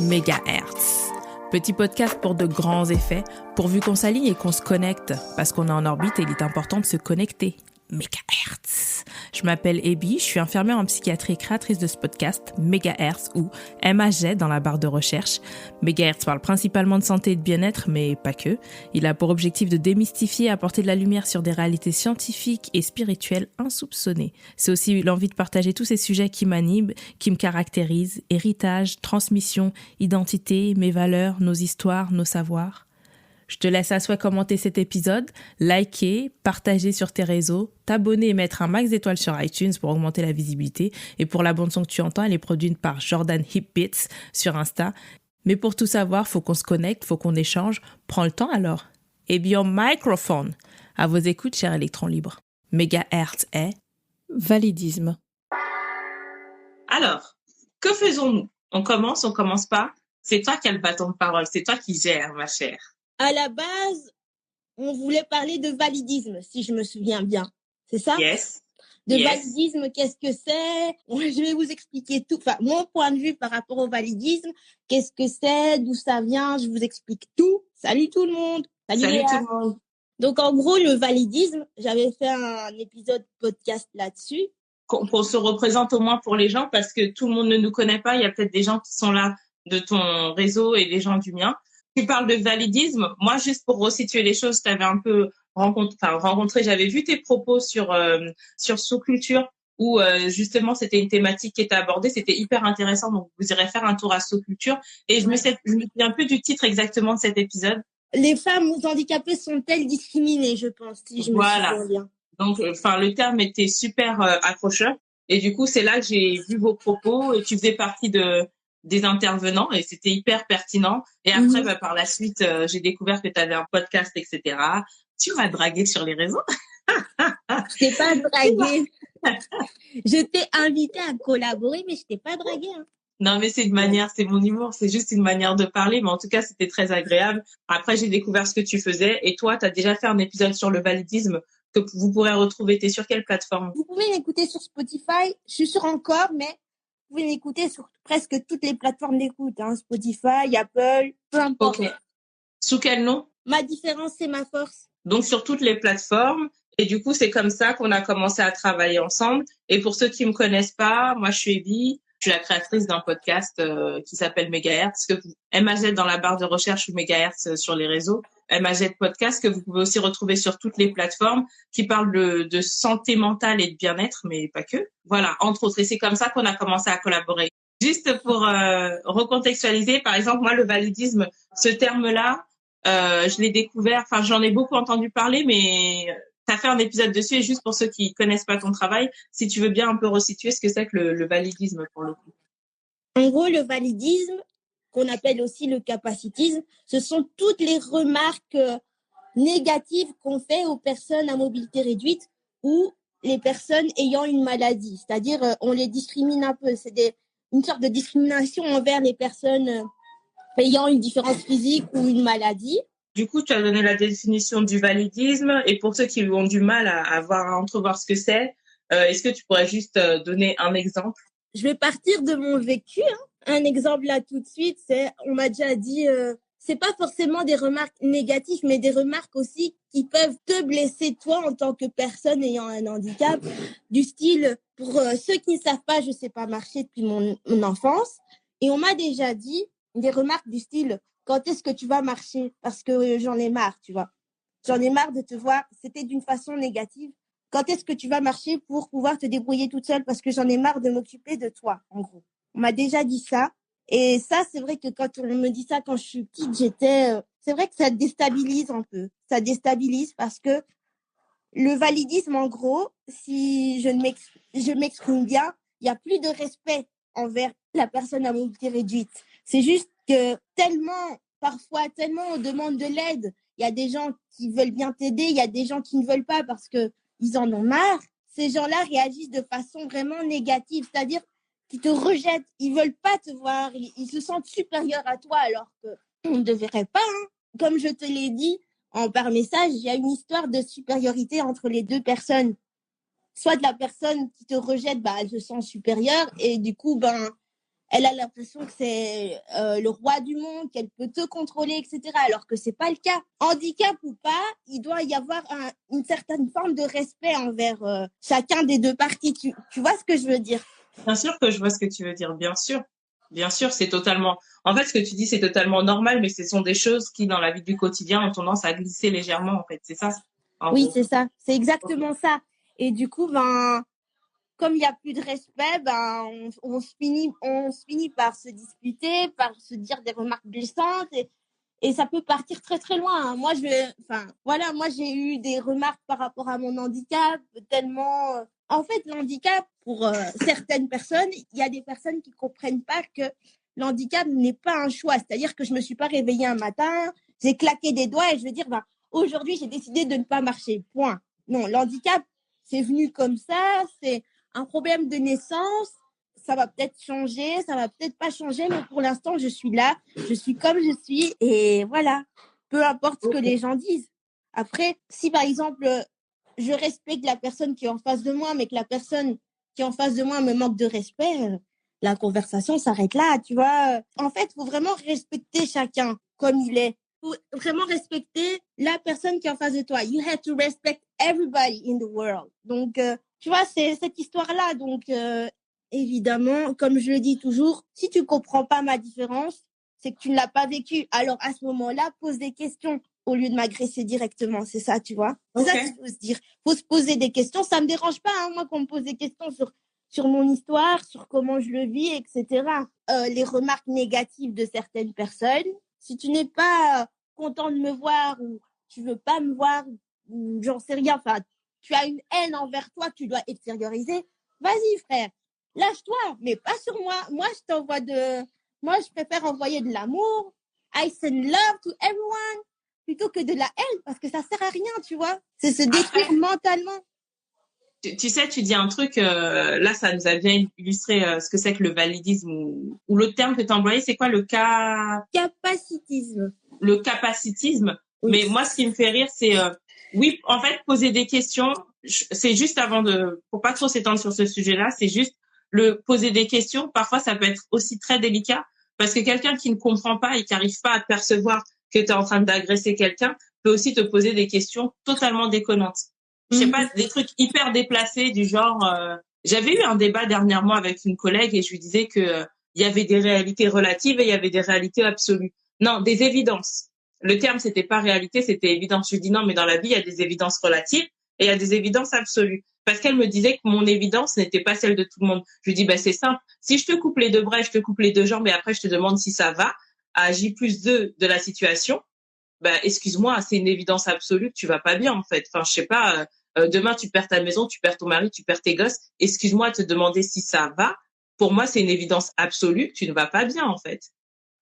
Mégahertz. Petit podcast pour de grands effets, pourvu qu'on s'aligne et qu'on se connecte, parce qu'on est en orbite et il est important de se connecter. Mégahertz. Je m'appelle Ebi, je suis infirmière en psychiatrie et créatrice de ce podcast, Mégahertz, ou MAG dans la barre de recherche. Mégahertz parle principalement de santé et de bien-être, mais pas que. Il a pour objectif de démystifier et apporter de la lumière sur des réalités scientifiques et spirituelles insoupçonnées. C'est aussi l'envie de partager tous ces sujets qui m'animent, qui me caractérisent, héritage, transmission, identité, mes valeurs, nos histoires, nos savoirs. Je te laisse à souhait commenter cet épisode, liker, partager sur tes réseaux, t'abonner et mettre un max d'étoiles sur iTunes pour augmenter la visibilité. Et pour la bande-son que tu entends, elle est produite par Jordan Hipbits sur Insta. Mais pour tout savoir, faut qu'on se connecte, faut qu'on échange. Prends le temps alors. Et bien, microphone. À vos écoutes, chers électrons libres. Mégahertz est validisme. Alors, que faisons-nous? On commence pas? C'est toi qui as le bâton de parole, c'est toi qui gères, ma chère. À la base, on voulait parler de validisme, si je me souviens bien. C'est ça? Yes. Validisme, qu'est-ce que c'est? Je vais vous expliquer tout. Enfin, mon point de vue par rapport au validisme, qu'est-ce que c'est, d'où ça vient, je vous explique tout. Salut tout le monde. Salut tout le monde. Donc, en gros, le validisme, j'avais fait un épisode podcast là-dessus. Qu'on se représente au moins pour les gens, parce que tout le monde ne nous connaît pas. Il y a peut-être des gens qui sont là de ton réseau et des gens du mien. Tu parles de validisme. Moi, juste pour resituer les choses, je t'avais un peu rencontré. J'avais vu tes propos sur sous-culture où justement c'était une thématique qui était abordée. C'était hyper intéressant. Donc vous irez faire un tour à sous-culture. Et je me souviens plus du titre exactement de cet épisode. Les femmes handicapées sont-elles discriminées, je pense, si je me souviens bien. Donc, le terme était super accrocheur. Et du coup, c'est là que j'ai vu vos propos et tu faisais partie des intervenants et c'était hyper pertinent. Et après, par la suite, j'ai découvert que tu avais un podcast, etc. Tu m'as dragué sur les réseaux. Je t'ai pas dragué. Je t'ai invité à collaborer, mais je t'ai pas dragué. Hein. Non, mais c'est mon humour, c'est juste une manière de parler. Mais en tout cas, c'était très agréable. Après, j'ai découvert ce que tu faisais. Et toi, tu as déjà fait un épisode sur le validisme que vous pourrez retrouver. T'es sur quelle plateforme? Vous pouvez l'écouter sur Spotify. Je suis sur encore, mais vous pouvez l'écouter sur presque toutes les plateformes d'écoute. Hein. Spotify, Apple, peu importe. Ok. Sous quel nom? Ma différence, c'est ma force. Donc, sur toutes les plateformes. Et du coup, c'est comme ça qu'on a commencé à travailler ensemble. Et pour ceux qui me connaissent pas, moi, je suis Ebi. Je suis la créatrice d'un podcast qui s'appelle Mégahertz, MAG dans la barre de recherche ou Mégahertz sur les réseaux. MAG podcast que vous pouvez aussi retrouver sur toutes les plateformes qui parlent de santé mentale et de bien-être, mais pas que. Voilà, entre autres. Et c'est comme ça qu'on a commencé à collaborer. Juste pour recontextualiser, par exemple, moi, le validisme, ce terme-là, je l'ai découvert, j'en ai beaucoup entendu parler, mais t'as fait un épisode dessus et juste pour ceux qui connaissent pas ton travail, si tu veux bien un peu resituer ce que c'est que le validisme pour le coup. En gros, le validisme, qu'on appelle aussi le capacitisme, ce sont toutes les remarques négatives qu'on fait aux personnes à mobilité réduite ou les personnes ayant une maladie. C'est-à-dire, on les discrimine un peu. C'est une sorte de discrimination envers les personnes ayant une différence physique ou une maladie. Du coup, tu as donné la définition du validisme et pour ceux qui ont du mal à entrevoir ce que c'est, est-ce que tu pourrais juste donner un exemple? Je vais partir de mon vécu. Un exemple là tout de suite, on m'a déjà dit, c'est pas forcément des remarques négatives, mais des remarques aussi qui peuvent te blesser toi en tant que personne ayant un handicap, du style, pour ceux qui ne savent pas, je sais pas marcher depuis mon enfance, et on m'a déjà dit des remarques du style, quand est-ce que tu vas marcher? Parce que j'en ai marre, tu vois. J'en ai marre de te voir. C'était d'une façon négative. Quand est-ce que tu vas marcher pour pouvoir te débrouiller toute seule? Parce que j'en ai marre de m'occuper de toi, en gros. On m'a déjà dit ça. Et ça, c'est vrai que quand on me dit ça quand je suis petite, c'est vrai que ça déstabilise un peu. Ça déstabilise parce que le validisme, en gros, si je m'exprime bien, il n'y a plus de respect envers la personne à mobilité réduite. C'est juste que parfois, tellement on demande de l'aide, il y a des gens qui veulent bien t'aider, il y a des gens qui ne veulent pas parce qu'ils en ont marre. Ces gens-là réagissent de façon vraiment négative, c'est-à-dire qu'ils te rejettent, ils veulent pas te voir, ils se sentent supérieurs à toi alors qu'on ne devrait pas. Hein. Comme je te l'ai dit, par message, il y a une histoire de supériorité entre les deux personnes. Soit la personne qui te rejette, elle se sent supérieure et du coup, elle a l'impression que c'est le roi du monde, qu'elle peut te contrôler, etc. Alors que c'est pas le cas. Handicap ou pas, il doit y avoir une certaine forme de respect envers chacun des deux parties. Tu vois ce que je veux dire? Bien sûr que je vois ce que tu veux dire, bien sûr. Bien sûr, c'est totalement... En fait, ce que tu dis, c'est totalement normal, mais ce sont des choses qui, dans la vie du quotidien, ont tendance à glisser légèrement, en fait. C'est ça, en Oui, gros. c'est ça. C'est exactement ça. Et du coup, comme il n'y a plus de respect, on se finit par se disputer, par se dire des remarques blessantes et ça peut partir très très loin. Hein. Moi, j'ai eu des remarques par rapport à mon handicap, tellement. En fait, l'handicap, pour certaines personnes, il y a des personnes qui comprennent pas que l'handicap n'est pas un choix. C'est-à-dire que je me suis pas réveillée un matin, j'ai claqué des doigts et je veux dire, aujourd'hui, j'ai décidé de ne pas marcher. Point. Non, l'handicap, c'est venu comme ça, c'est un problème de naissance, ça va peut-être changer, ça va peut-être pas changer, mais pour l'instant, je suis là, je suis comme je suis, et voilà. Peu importe ce que les gens disent. Après, si par exemple, je respecte la personne qui est en face de moi, mais que la personne qui est en face de moi me manque de respect, la conversation s'arrête là, tu vois. En fait, il faut vraiment respecter chacun comme il est. Il faut vraiment respecter la personne qui est en face de toi. You have to respect everybody in the world. Donc, tu vois, c'est cette histoire-là. Donc, évidemment, comme je le dis toujours, si tu comprends pas ma différence, c'est que tu ne l'as pas vécu. Alors, à ce moment-là, pose des questions au lieu de m'agresser directement. C'est ça, tu vois. C'est ça qu'il faut se dire. Faut se poser des questions. Ça me dérange pas, hein, moi, qu'on me pose des questions sur mon histoire, sur comment je le vis, etc. Les remarques négatives de certaines personnes. Si tu n'es pas content de me voir ou tu veux pas me voir, ou j'en sais rien, enfin, tu as une haine envers toi, tu dois extérioriser. Vas-y, frère, lâche-toi, mais pas sur moi. Moi, je préfère envoyer de l'amour. I send love to everyone plutôt que de la haine parce que ça sert à rien, tu vois. C'est se détruire mentalement. Tu sais, tu dis un truc, là, ça nous a bien illustré ce que c'est que le validisme ou l'autre terme que tu as employé, c'est quoi Capacitisme. Le capacitisme. Oui. Mais moi, ce qui me fait rire, c'est, oui, en fait, poser des questions, c'est juste pour pas trop s'étendre sur ce sujet-là, c'est juste poser des questions. Parfois, ça peut être aussi très délicat parce que quelqu'un qui ne comprend pas et qui n'arrive pas à percevoir que tu es en train d'agresser quelqu'un peut aussi te poser des questions totalement déconnantes. Je sais pas, des trucs hyper déplacés du genre, j'avais eu un débat dernièrement avec une collègue et je lui disais que il y avait des réalités relatives et il y avait des réalités absolues. Non, des évidences. Le terme, c'était pas réalité, c'était évidence. Je lui dis non, mais dans la vie, il y a des évidences relatives et il y a des évidences absolues. Parce qu'elle me disait que mon évidence n'était pas celle de tout le monde. Je lui dis, c'est simple. Si je te coupe les deux bras, je te coupe les deux jambes et après je te demande si ça va, à J+2 de la situation, excuse-moi, c'est une évidence absolue que tu vas pas bien, en fait. Enfin, je sais pas, demain, tu perds ta maison, tu perds ton mari, tu perds tes gosses. Excuse-moi de te demander si ça va. Pour moi, c'est une évidence absolue que tu ne vas pas bien, en fait.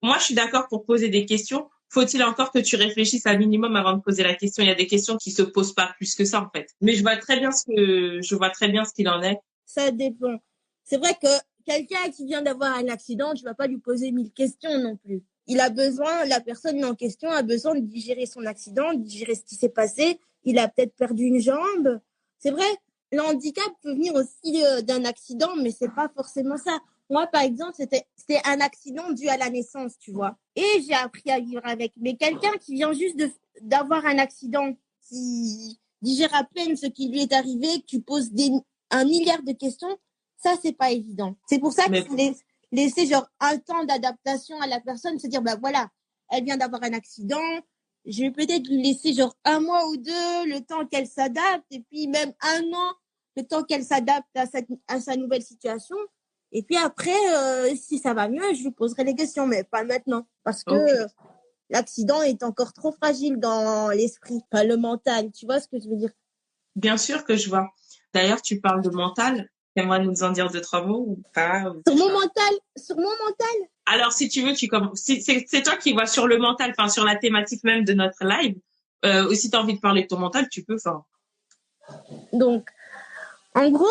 Moi, je suis d'accord pour poser des questions. Faut-il encore que tu réfléchisses un minimum avant de poser la question? Il y a des questions qui se posent pas plus que ça, en fait. Mais je vois très bien ce qu'il en est. Ça dépend. C'est vrai que quelqu'un qui vient d'avoir un accident, tu vas pas lui poser 1000 questions non plus. La personne en question a besoin de digérer son accident, de digérer ce qui s'est passé. Il a peut-être perdu une jambe. C'est vrai, le handicap peut venir aussi d'un accident, mais c'est pas forcément ça. Moi, par exemple, c'était un accident dû à la naissance, tu vois. Et j'ai appris à vivre avec. Mais quelqu'un qui vient juste d'avoir un accident, qui digère à peine ce qui lui est arrivé, que tu poses un milliard de questions, ça, c'est pas évident. C'est pour ça qu'il faut laisser genre un temps d'adaptation à la personne, se dire, voilà, elle vient d'avoir un accident, je vais peut-être lui laisser genre 1 mois ou 2, le temps qu'elle s'adapte, et puis même 1 an, le temps qu'elle s'adapte à sa nouvelle situation. Et puis après, si ça va mieux, je lui poserai les questions, mais pas maintenant. Parce que l'accident est encore trop fragile dans l'esprit, pas le mental. Tu vois ce que je veux dire? Bien sûr que je vois. D'ailleurs, tu parles de mental. T'aimerais nous en dire 2-3 mots ou pas? Sur mon mental. Alors, si tu veux, c'est toi qui vois sur le mental, enfin, sur la thématique même de notre live. Ou si tu as envie de parler de ton mental, tu peux, enfin. Donc, en gros,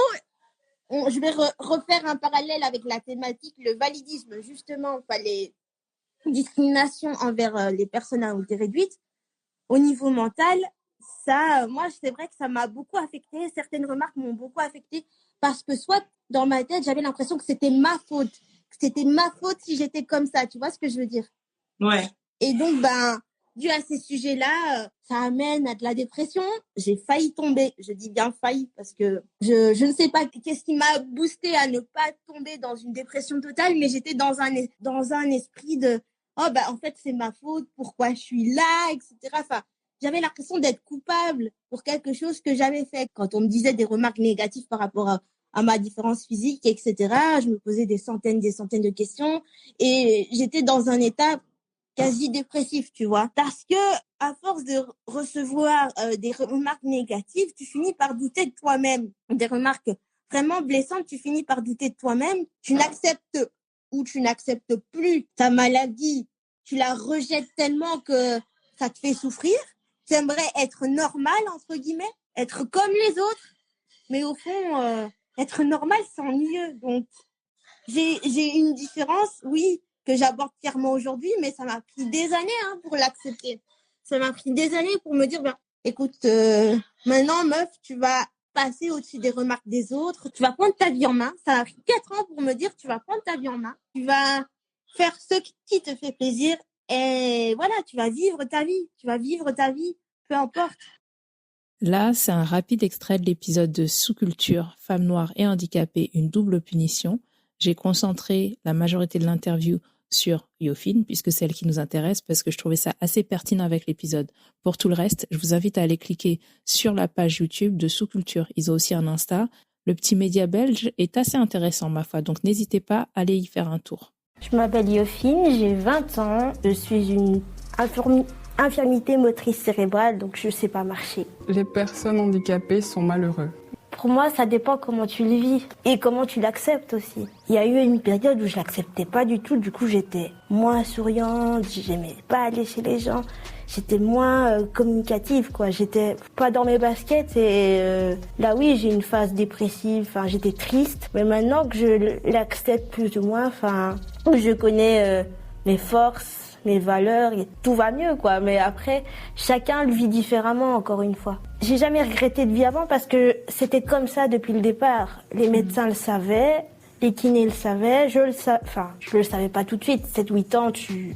je vais refaire un parallèle avec la thématique, le validisme, justement, pas les discriminations envers les personnes à mobilité réduite. au niveau mental, ça, moi, c'est vrai que ça m'a beaucoup affectée. Certaines remarques m'ont beaucoup affectée parce que soit dans ma tête, j'avais l'impression que c'était ma faute. Que c'était ma faute si j'étais comme ça. Tu vois ce que je veux dire? Ouais. Et donc, dû à ces sujets-là, ça amène à de la dépression. J'ai failli tomber. Je dis bien failli parce que je ne sais pas qu'est-ce qui m'a boosté à ne pas tomber dans une dépression totale, mais j'étais dans un esprit de en fait, c'est ma faute, pourquoi je suis là, etc. Enfin, j'avais l'impression d'être coupable pour quelque chose que j'avais fait. Quand on me disait des remarques négatives par rapport à ma différence physique, etc., je me posais des centaines de questions et j'étais dans un état quasi dépressif, tu vois. Parce que, à force de recevoir des remarques négatives, tu finis par douter de toi-même. Des remarques vraiment blessantes, tu finis par douter de toi-même. Tu n'acceptes ou tu n'acceptes plus ta maladie. Tu la rejettes tellement que ça te fait souffrir. Tu aimerais être normal, entre guillemets, être comme les autres. Mais au fond, être normal, c'est ennuyeux. Donc, j'ai une différence, oui, que j'aborde fièrement aujourd'hui, mais ça m'a pris des années pour l'accepter. Ça m'a pris des années pour me dire, écoute, maintenant, meuf, tu vas passer au-dessus des remarques des autres, tu vas prendre ta vie en main. Ça m'a pris 4 ans pour me dire, tu vas prendre ta vie en main, tu vas faire ce qui te fait plaisir et voilà, tu vas vivre ta vie, peu importe. Là, c'est un rapide extrait de l'épisode de Sous-Culture, Femmes noires et handicapées, une double punition. J'ai concentré la majorité de l'interview sur Yofine, puisque c'est elle qui nous intéresse, parce que je trouvais ça assez pertinent avec l'épisode. Pour tout le reste, je vous invite à aller cliquer sur la page YouTube de Sous-Culture. Ils ont aussi un Insta. Le petit média belge est assez intéressant, ma foi, donc n'hésitez pas à aller y faire un tour. Je m'appelle Yofine, j'ai 20 ans. Je suis une infirmité motrice cérébrale, donc je ne sais pas marcher. Les personnes handicapées sont malheureux. Pour moi, ça dépend comment tu le vis et comment tu l'acceptes aussi. Il y a eu une période où je l'acceptais pas du tout, du coup j'étais moins souriante, j'aimais pas aller chez les gens, j'étais moins communicative quoi, j'étais pas dans mes baskets et là oui, j'ai une phase dépressive, enfin j'étais triste, mais maintenant que je l'accepte plus ou moins, enfin je connais mes forces, mes valeurs, et tout va mieux quoi, mais après chacun le vit différemment encore une fois. J'ai jamais regretté de vie avant parce que c'était comme ça depuis le départ. Les médecins le savaient, les kinés le savaient, je le savais pas tout de suite. 7-8 ans, tu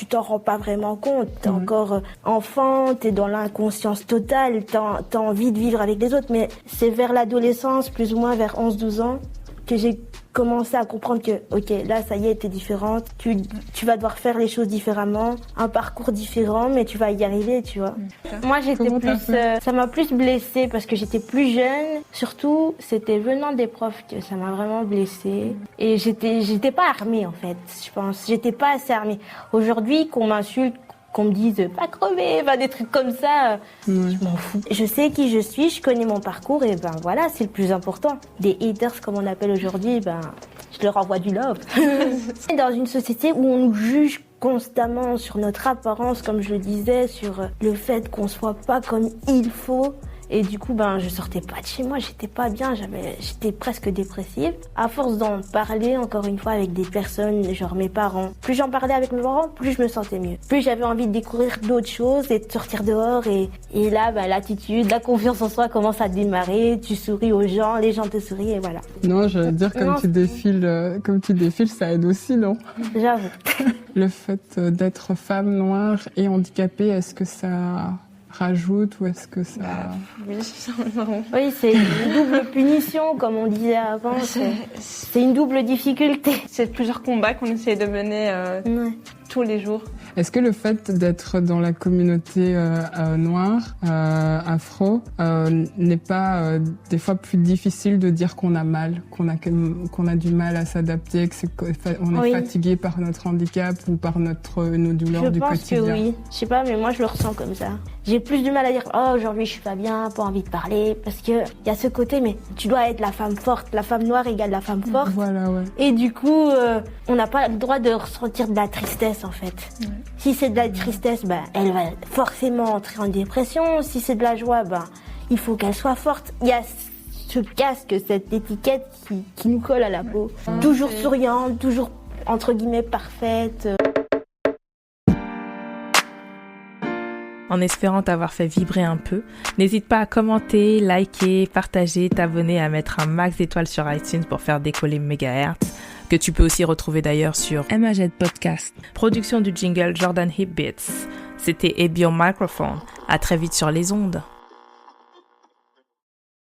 t'en rends pas vraiment compte. T'es encore enfant, t'es dans l'inconscience totale, t'as envie de vivre avec les autres, mais c'est vers l'adolescence, plus ou moins vers 11-12 ans, que j'ai commencé à comprendre que, ok, là, ça y est, t'es différente, tu vas devoir faire les choses différemment, un parcours différent, mais tu vas y arriver, tu vois. Moi, ça m'a plus blessée parce que j'étais plus jeune. Surtout, c'était venant des profs que ça m'a vraiment blessée. Et j'étais pas armée, en fait, je pense. J'étais pas assez armée. Aujourd'hui, qu'on m'insulte, qu'on me dise pas crever, des trucs comme ça, je m'en fous. Je sais qui je suis, je connais mon parcours et voilà, c'est le plus important. Des haters comme on appelle aujourd'hui, je leur envoie du love. Dans une société où on nous juge constamment sur notre apparence, comme je le disais, sur le fait qu'on soit pas comme il faut. Et du coup, je sortais pas de chez moi, j'étais pas bien, j'étais presque dépressive. À force d'en parler, encore une fois, avec des personnes, genre mes parents, plus j'en parlais avec mes parents, plus je me sentais mieux. Plus j'avais envie de découvrir d'autres choses et de sortir dehors. Et là, l'attitude, la confiance en soi commence à démarrer. Tu souris aux gens, les gens te sourient et voilà. Non, je veux dire, comme tu défiles, ça aide aussi, non? J'avoue. Le fait d'être femme noire et handicapée, est-ce que ça rajoute ou est-ce que ça... Oui, c'est une double punition, comme on disait avant. C'est une double difficulté. C'est plusieurs combats qu'on essaie de mener tous les jours. Est-ce que le fait d'être dans la communauté noire, afro, n'est pas des fois plus difficile de dire qu'on a mal, qu'on a du mal à s'adapter, qu'on est fatigué par notre handicap ou par nos douleurs du quotidien? Je pense que oui. Je sais pas, mais moi je le ressens comme ça. J'ai plus du mal à dire « Oh, aujourd'hui je suis pas bien, pas envie de parler », parce que y a ce côté, mais tu dois être la femme forte, la femme noire égale la femme forte. Voilà, ouais. Et du coup, on n'a pas le droit de ressentir de la tristesse en fait. Ouais. Si c'est de la tristesse, elle va forcément entrer en dépression. Si c'est de la joie, il faut qu'elle soit forte. Il y a ce casque, cette étiquette qui nous colle à la peau. Toujours souriante, toujours entre guillemets parfaite. En espérant t'avoir fait vibrer un peu, n'hésite pas à commenter, liker, partager, t'abonner, à mettre un max d'étoiles sur iTunes pour faire décoller Megahertz, que tu peux aussi retrouver d'ailleurs sur MAZ Podcast. Production du jingle Jordan Hip Beats. C'était Abby au microphone. À très vite sur les ondes.